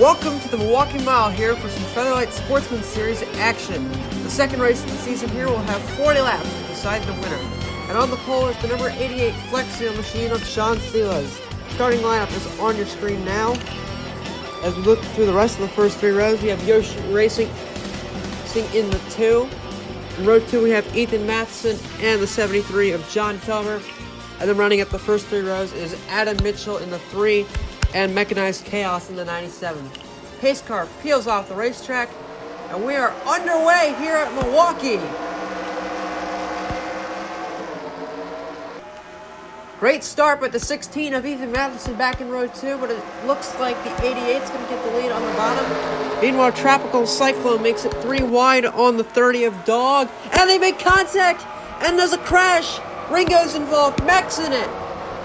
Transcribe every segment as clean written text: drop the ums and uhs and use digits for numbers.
Welcome to the Milwaukee Mile here for some Featherlite Sportsman Series action. The second race of the season here will have 40 laps to decide the winner. And on the pole is the number 88 Flex Seal machine of Sean Silas. Starting lineup is on your screen now. As we look through the rest of the first three rows, we have Yoshi racing in the 2. In row 2, we have Ethan Matheson and the 73 of John Felber. And then running up the first three rows is Adam Mitchell in the 3 and Mechanized Chaos in the 97. Pace car peels off the racetrack, and we are underway here at Milwaukee. Great start with the 16 of Ethan Matheson back in row 2, but it looks like the 88 is going to get the lead on the bottom. Meanwhile, Tropical Cyclone makes it 3 wide on the 30 of Dog, and they make contact, and there's a crash. Ringo's involved, Max in it,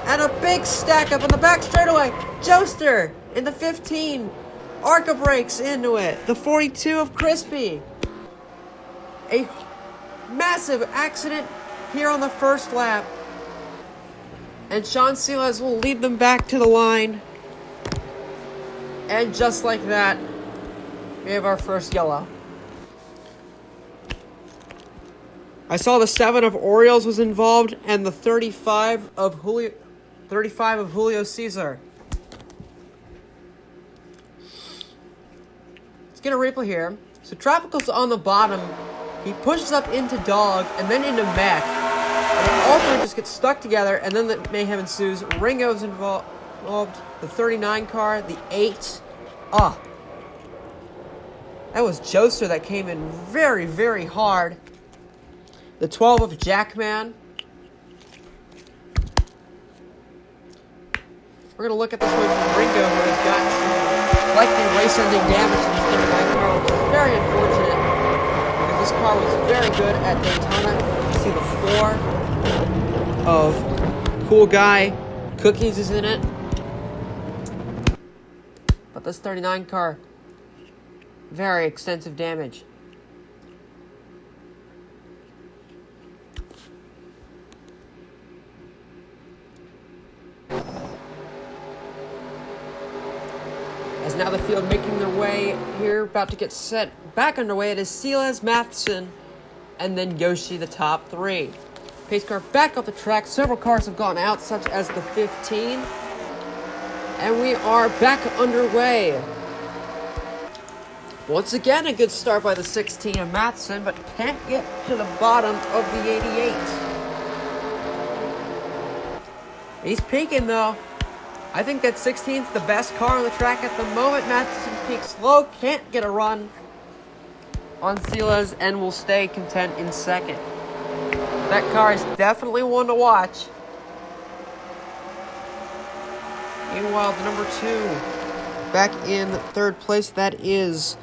and a big stack up on the back straightaway. Joester in the 15, Arca breaks into it. The 42 of Crispy. A massive accident here on the first lap. And Sean Silas will lead them back to the line. And just like that, we have our first yellow. I saw the 7 of Orioles was involved and the 35 of Julio Cesar. Let's get a replay here. So Tropical's on the bottom. He pushes up into Dog and then into Mac. And all three just get stuck together, and then the mayhem ensues. Ringo's involved. The 39 car, the 8. That was Joester that came in very, very hard. The 12 of Jackman. We're going to look at this one from Ringo, where he's got some likely race-ending damage in his 39 car, which is very unfortunate, because this car was very good at Daytona. You see the 4 of Cool Guy Cookies is in it. But this 39 car, very extensive damage. As now the field making their way here, about to get set back underway. It is Silas, Matheson, and then Yoshi, the top 3. Pace car back up the track. Several cars have gone out, such as the 15. And we are back underway. Once again, a good start by the 16 of Matheson, but can't get to the bottom of the 88. He's peaking, though. I think that 16's the best car on the track at the moment. Matheson peaks low, can't get a run on Silas, and will stay content in second. That car is definitely one to watch. Meanwhile, the number 2 back in third place, that is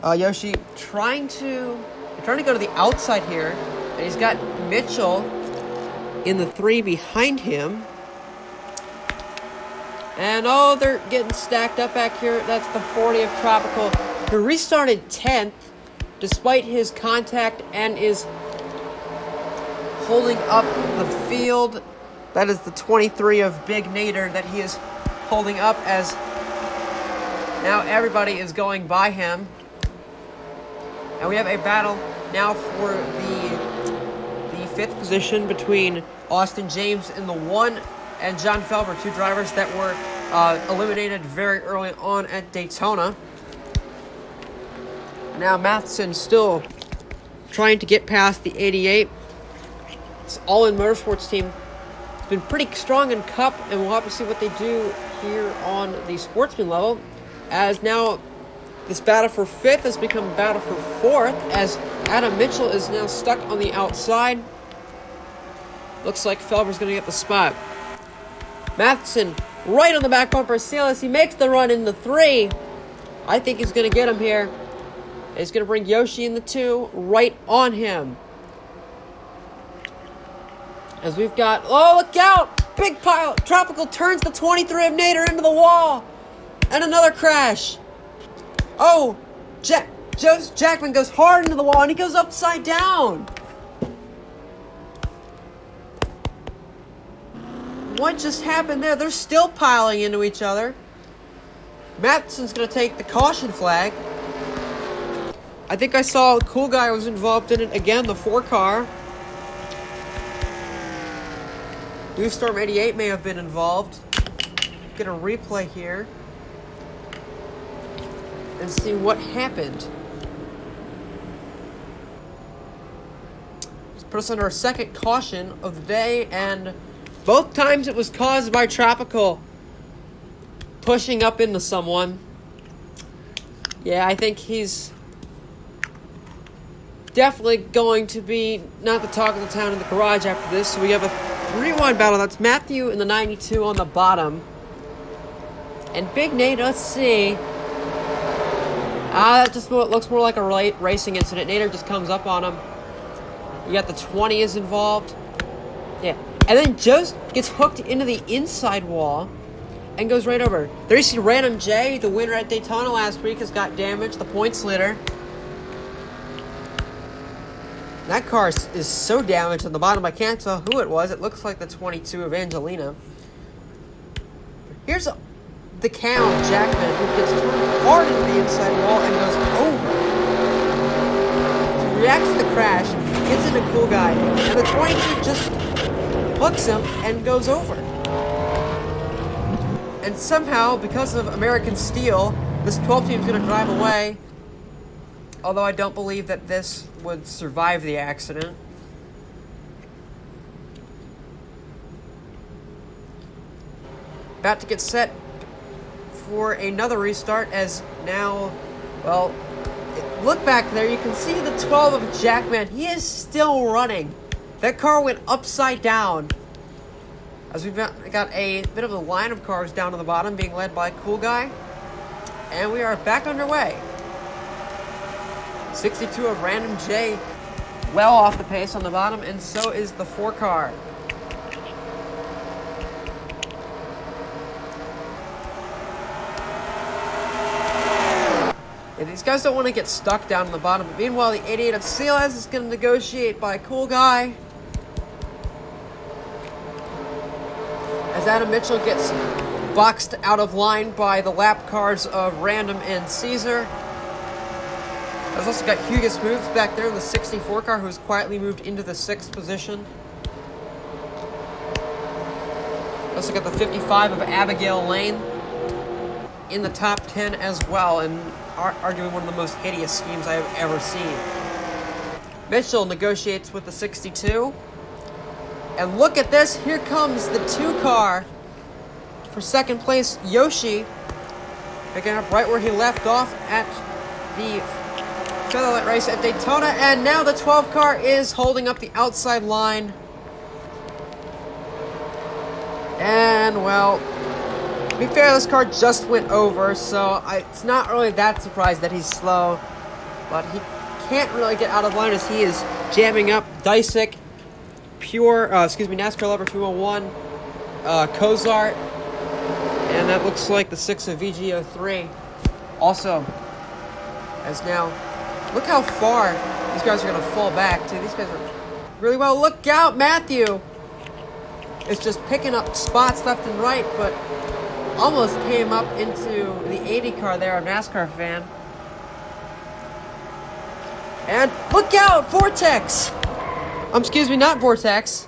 Yoshi trying to go to the outside here, and he's got Mitchell in the 3 behind him. And they're getting stacked up back here. That's the 40 of Tropical, who restarted 10th despite his contact and is holding up the field. That is the 23 of Big Nader that he is holding up, as now everybody is going by him. And we have a battle now for the 5th position between Austin James in the 1 and John Felber, 2 drivers that were eliminated very early on at Daytona. Now Matheson still trying to get past the 88. This All-In Motorsports team has been pretty strong in Cup, and we'll have to see what they do here on the Sportsman level, as now this battle for 5th has become a battle for 4th, as Adam Mitchell is now stuck on the outside. Looks like Felber's going to get the spot. Matheson right on the back bumper of Silas. He makes the run in the 3. I think he's going to get him here. He's going to bring Yoshi in the 2 right on him. As we've got, look out! Big pile. Tropical turns the 23 of Nader into the wall. And another crash. Jackman goes hard into the wall, and he goes upside down. What just happened there? They're still piling into each other. Matson's going to take the caution flag. I think I saw a cool guy was involved in it again, the 4 car. New Storm 88 may have been involved. Get a replay here and see what happened. Just put us under our second caution of the day, and both times it was caused by Tropical pushing up into someone. Yeah, I think he's definitely going to be not the talk of the town in the garage after this. So we have a 3-1 battle. That's Matthew in the 92 on the bottom. And Big Nate, let's see. That just looks more like a racing incident. Nader just comes up on him. You got the 20 is involved. Yeah. And then Joe gets hooked into the inside wall and goes right over. There you see Random J, the winner at Daytona last week, has got damaged. The points leader. That car is so damaged on the bottom, I can't tell who it was. It looks like the 22 of Angelina. Here's the Cal Jackman, who gets hard into the inside wall and goes over. He reacts to the crash, gets into Cool Guy, and the 22 just hooks him and goes over. And somehow, because of American Steel, this 12 team is going to drive away. Although I don't believe that this would survive the accident. About to get set for another restart, as now, well, look back there, you can see the 12 of Jackman. He is still running. That car went upside down. As we've got a bit of a line of cars down to the bottom being led by Cool Guy. And we are back underway. 62 of Random J, well off the pace on the bottom, and so is the 4 car. Yeah, these guys don't want to get stuck down in the bottom. But meanwhile, the 88 of Seales is going to negotiate by Cool Guy. As Adam Mitchell gets boxed out of line by the lap cars of Random and Caesar. I've also got Hugus Moves back there in the 64 car, who's quietly moved into the 6th position. Also got the 55 of Abigail Lane in the top 10 as well, and arguably one of the most hideous schemes I have ever seen. Mitchell negotiates with the 62. And look at this, here comes the 2 car for second place, Yoshi, picking up right where he left off at the Featherlite race at Daytona, and now the 12 car is holding up the outside line. And, well, to be fair, this car just went over, so it's not really that surprised that he's slow. But he can't really get out of line as he is jamming up Dysick, NASCAR Lover 201, Cozart, and that looks like the 6 of VGO3. Also, as now, look how far these guys are going to fall back to. These guys are really well. Look out, Matthew is just picking up spots left and right, but almost came up into the 80 car there, a NASCAR fan. And look out, Vortex! Excuse me, not Vortex.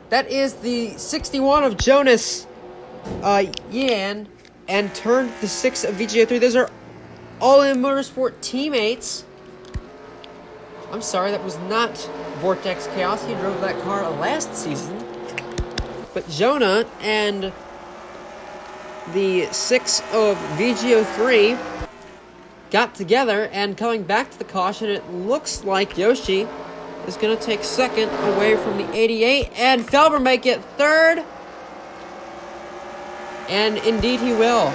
That is the 61 of Jonas Yan, and turned the 6 of VGO3. Those are All In Motorsport teammates. I'm sorry, that was not Vortex Chaos. He drove that car last season. But Jonah and the 6 of VGO3 got together, and coming back to the caution, it looks like Yoshi is going to take second away from the 88, and Felber may get third. And indeed he will.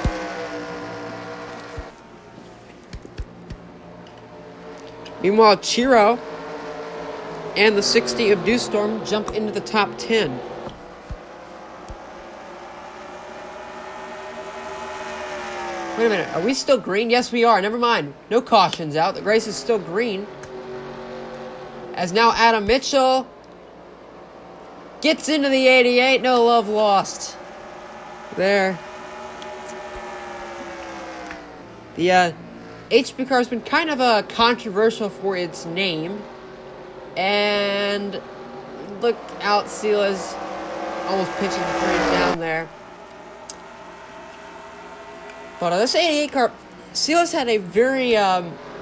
Meanwhile, Chiro and the 60 of Dew Storm jump into the top 10. Wait a minute, are we still green? Yes, we are. Never mind. No cautions out. The race is still green. As now Adam Mitchell gets into the 88. No love lost there. The HB car has been kind of controversial for its name. And look out, Sila's almost pitching 3 down there. But this 88 car, Silas had a very,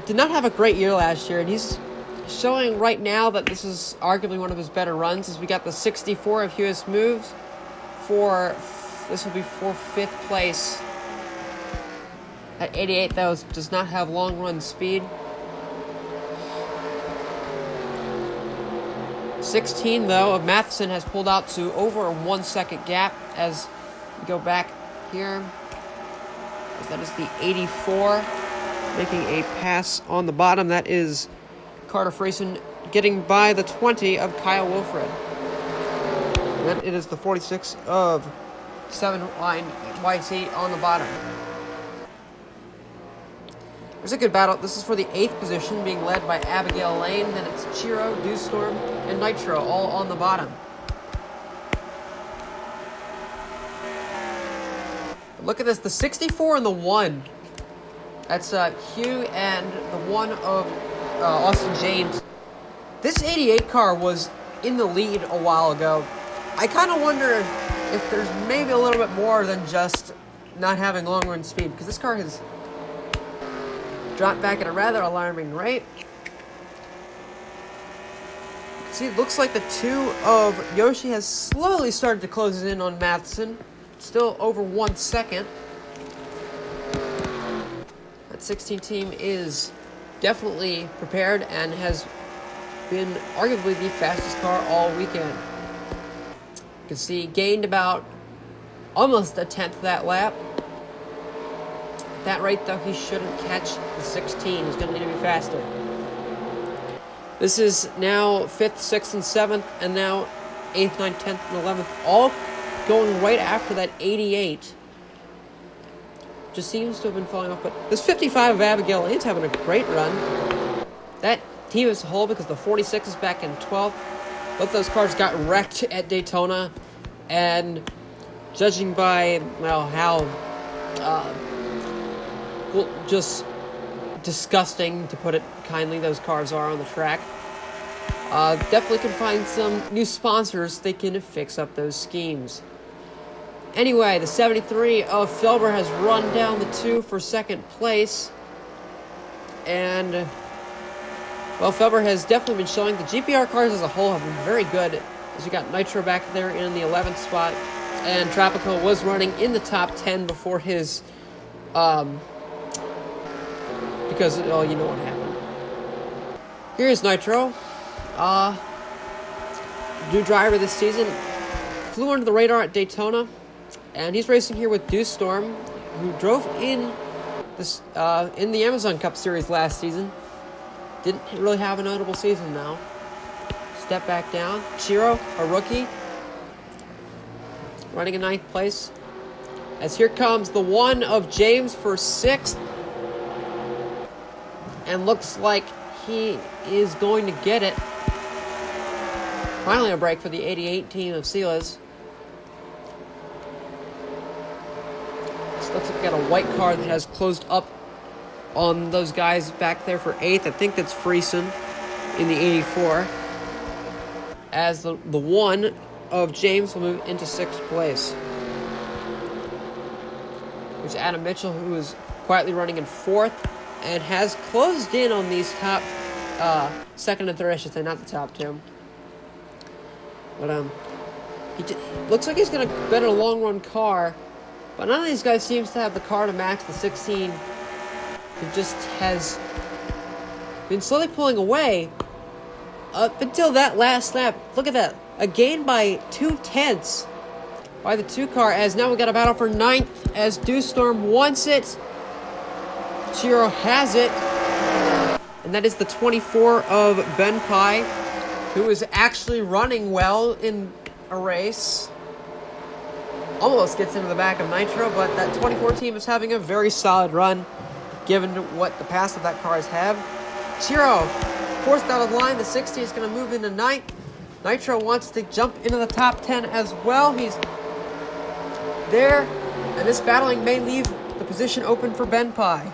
did not have a great year last year, and he's showing right now that this is arguably one of his better runs, as we got the 64 of Hughes moves this will be for 5th place. At 88, that does not have long run speed. 16, though, of Matheson has pulled out to over a 1 second gap as we go back here. That is the 84, making a pass on the bottom. That is Carter Friesen getting by the 20 of Kyle Wilfred. And then it is the 46 of 7-line YT on the bottom. There's a good battle. This is for the 8th position, being led by Abigail Lane. Then it's Chiro, Dewstorm, and Nitro, all on the bottom. Look at this, the 64 and the 1. That's Hugh and the 1 of Austin James. This 88 car was in the lead a while ago. I kind of wonder if there's maybe a little bit more than just not having long run speed, because this car has dropped back at a rather alarming rate. See, it looks like the 2 of Yoshi has slowly started to close in on Matheson. Still over 1 second. That 16 team is definitely prepared and has been arguably the fastest car all weekend. You can see gained about almost a 10th that lap. At that rate, though, he shouldn't catch the 16. He's going to need to be faster. This is now 5th, 6th, and 7th, and now 8th, 9th, 10th, and 11th, all going right after that 88. Just seems to have been falling off, but this 55 of Abigail Lane's having a great run. That team as a whole, because the 46 is back in 12th. Both those cars got wrecked at Daytona, and judging by, well, how just disgusting, to put it kindly, those cars are on the track, definitely can find some new sponsors they can fix up those schemes. Anyway, the 73 of Felber has run down the 2 for 2nd place. And, well, Felber has definitely been showing the GPR cars as a whole have been very good. As you got Nitro back there in the 11th spot. And Tropical was running in the top 10 before his, because, oh, you know what happened. Here's Nitro. New driver this season. Flew under the radar at Daytona. And he's racing here with Dewstorm, who drove in this in the Amazon Cup Series last season. Didn't really have a notable season now. Step back down. Chiro, a rookie, running in 9th place. As here comes the 1 of James for 6th. And looks like he is going to get it. Finally a break for the 88 team of Silas. Looks like we got a white car that has closed up on those guys back there for 8th. I think that's Friesen in the 84. As the 1 of James will move into 6th place. There's Adam Mitchell, who is quietly running in 4th and has closed in on these top 2nd and 3rd, I should say, not the top 2. But he looks like he's going to bet a long run car. But none of these guys seems to have the car to match the 16. He just has been slowly pulling away up until that last lap. Look at that. A gain by 2/10 by the 2 car, as now we got a battle for 9th as Dewstorm wants it. Chiro has it. And that is the 24 of Ben Pye, who is actually running well in a race. Almost gets into the back of Nitro, but that 24 team is having a very solid run, given what the past of that cars have. Chiro, forced out of line. The 60 is going to move into 9th. Nitro wants to jump into the top 10 as well. He's there, and this battling may leave the position open for Ben Pye.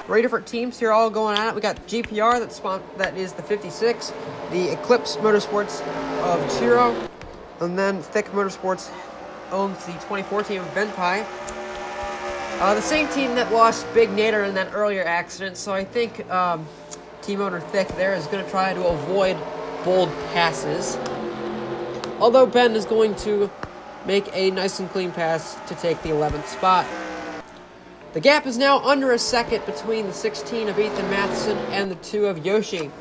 Three different teams here all going at it. We got GPR, that is the 56, the Eclipse Motorsports of Chiro, and then Thick Motorsports owns the 24 team of Benpai. The same team that lost Big Nader in that earlier accident, so I think team owner Thick there is going to try to avoid bold passes. Although Ben is going to make a nice and clean pass to take the 11th spot. The gap is now under a second between the 16 of Ethan Matheson and the 2 of Yoshi.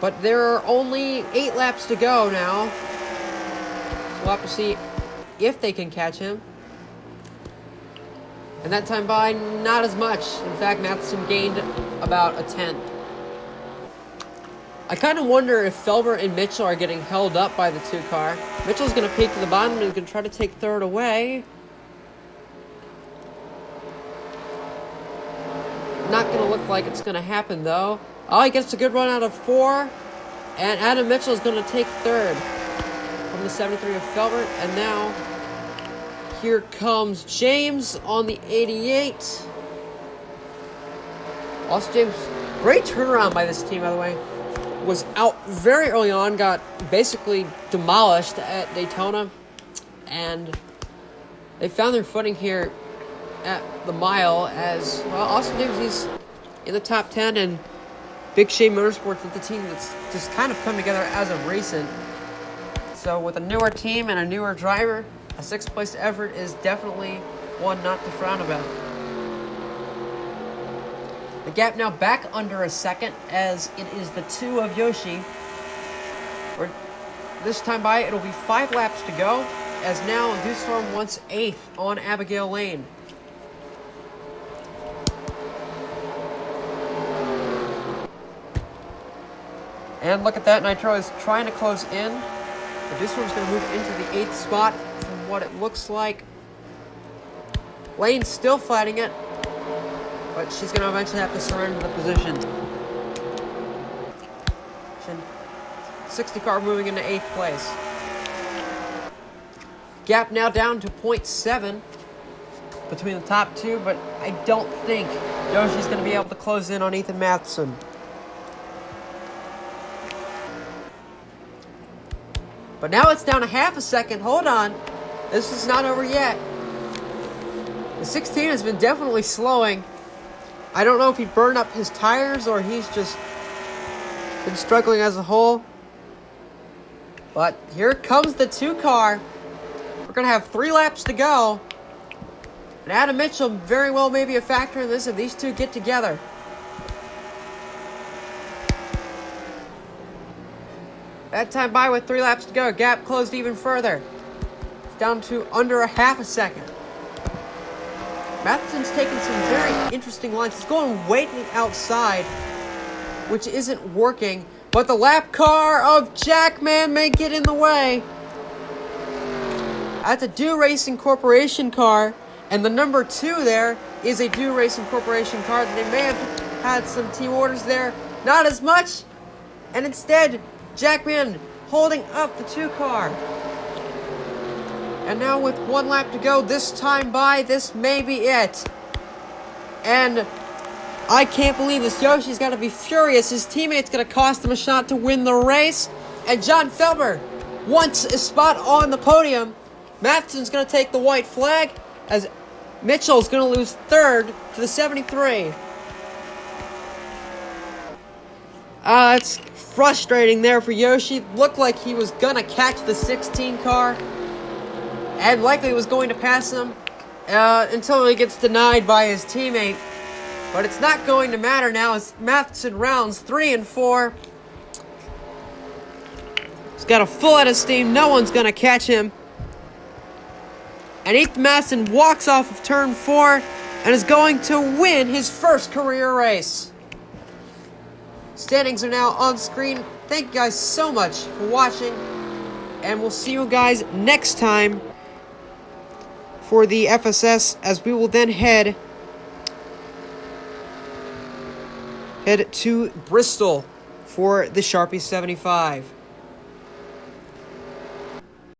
But there are only 8 laps to go now. So we'll have to see if they can catch him. And that time by, not as much. In fact, Matheson gained about a 10th. I kind of wonder if Felber and Mitchell are getting held up by the 2 car. Mitchell's going to peek to the bottom and is going to try to take third away. Not going to look like it's going to happen, though. Oh, he gets a good run out of 4. And Adam Mitchell is going to take third from the 73 of Felbert. And now, here comes James on the 88. Also, James, great turnaround by this team, by the way. Was out very early on, got basically demolished at Daytona. And they found their footing here at the mile as, well, Austin James, he's in the top 10, and Big Shea Motorsports with the team that's just kind of come together as of recent. So with a newer team and a newer driver, a 6th place effort is definitely one not to frown about. The gap now back under a second as it is the 2 of Yoshi. This time by, it'll be 5 laps to go, as now Dewstorm wants 8th on Abigail Lane. And look at that, Nitro is trying to close in. The Dewstorm's going to move into the 8th spot from what it looks like. Lane's still fighting it, but she's going to eventually have to surrender the position. 60 car moving into 8th place. Gap now down to 0.7 between the top 2, but I don't think Yoshi's going to be able to close in on Ethan Matheson. But now it's down a half a second. Hold on. This is not over yet. The 16 has been definitely slowing. I don't know if he burned up his tires or he's just been struggling as a whole. But here comes the 2 car. We're going to have 3 laps to go. And Adam Mitchell very well may be a factor in this if these 2 get together. That time by with 3 laps to go. Gap closed even further. It's down to under a half a second. Matheson's taking some very interesting lines. He's going waiting outside, which isn't working. But the lap car of Jackman may get in the way. That's a Do Racing Corporation car. And the number 2 there is a Do Racing Corporation car. They may have had some team orders there. Not as much. And instead, Jackman holding up the 2 car. And now with 1 lap to go, this time by, this may be it. And I can't believe this. Yoshi's got to be furious. His teammate's going to cost him a shot to win the race. And John Felber wants a spot on the podium. Matheson's going to take the white flag as Mitchell's going to lose 3rd to the 73. It's frustrating there for Yoshi. Looked like he was going to catch the 16 car and likely was going to pass him until he gets denied by his teammate. But it's not going to matter now as Matheson rounds 3 and 4. He's got a full head of steam. No one's going to catch him. And Ethan Matheson walks off of turn 4 and is going to win his first career race. Standings are now on screen. Thank you guys so much for watching. And we'll see you guys next time for the FSS, as we will then head to Bristol for the Sharpie 75.